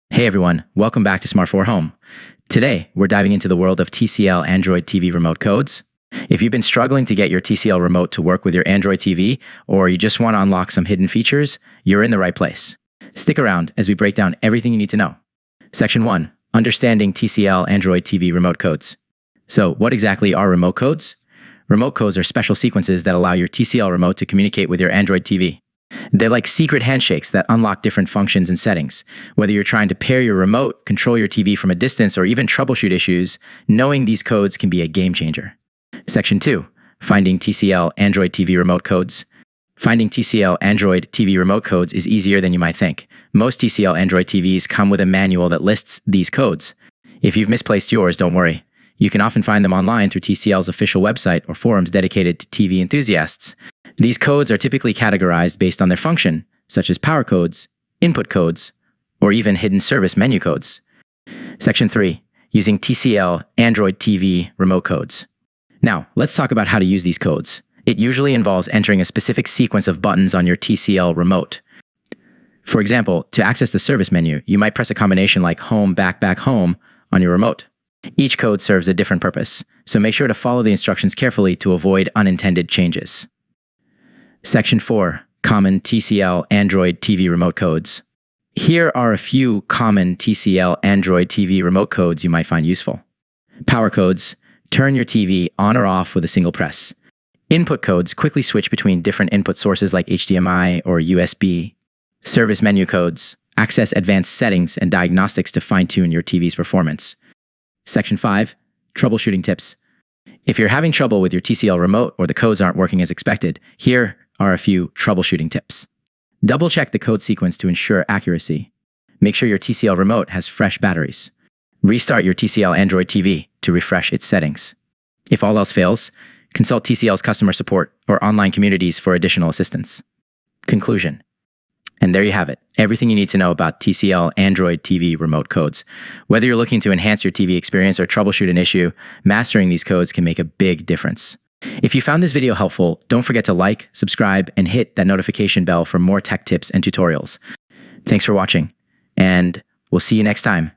Hey everyone, welcome back to Smart 4 Home. Today, we're diving into the world of TCL Android TV remote codes. If you've been struggling to get your TCL remote to work with your Android TV, or you just want to unlock some hidden features, you're in the right place. Stick around as we break down everything you need to know. Section 1. Understanding TCL Android TV remote codes. So, what exactly are remote codes? Remote codes are special sequences that allow your TCL remote to communicate with your Android TV. They're like secret handshakes that unlock different functions and settings. Whether you're trying to pair your remote, control your TV from a distance, or even troubleshoot issues, knowing these codes can be a game changer. Section 2. Finding TCL Android TV remote codes. Finding TCL Android TV remote codes is easier than you might think. Most TCL Android TVs come with a manual that lists these codes. If you've misplaced yours, don't worry. You can often find them online through TCL's official website or forums dedicated to TV enthusiasts. These codes are typically categorized based on their function, such as power codes, input codes, or even hidden service menu codes. Section 3. Using TCL Android TV remote codes. Now, let's talk about how to use these codes. It usually involves entering a specific sequence of buttons on your TCL remote. For example, to access the service menu, you might press a combination like home, back, home on your remote. Each code serves a different purpose, so make sure to follow the instructions carefully to avoid unintended changes. Section 4. Common TCL Android TV remote codes. Here are a few common TCL Android TV remote codes you might find useful. Power codes. Turn your TV on or off with a single press. Input codes quickly switch between different input sources like HDMI or USB. Service menu codes. Access advanced settings and diagnostics to fine-tune your TV's performance. Section 5. Troubleshooting tips. If you're having trouble with your TCL remote or the codes aren't working as expected, here are a few troubleshooting tips. Double-check the code sequence to ensure accuracy. Make sure your TCL remote has fresh batteries. Restart your TCL Android TV to refresh its settings. If all else fails, consult TCL's customer support or online communities for additional assistance. Conclusion. And there you have it, everything you need to know about TCL Android TV remote codes. Whether you're looking to enhance your TV experience or troubleshoot an issue, mastering these codes can make a big difference. If you found this video helpful, don't forget to like, subscribe, and hit that notification bell for more tech tips and tutorials. Thanks for watching, and we'll see you next time.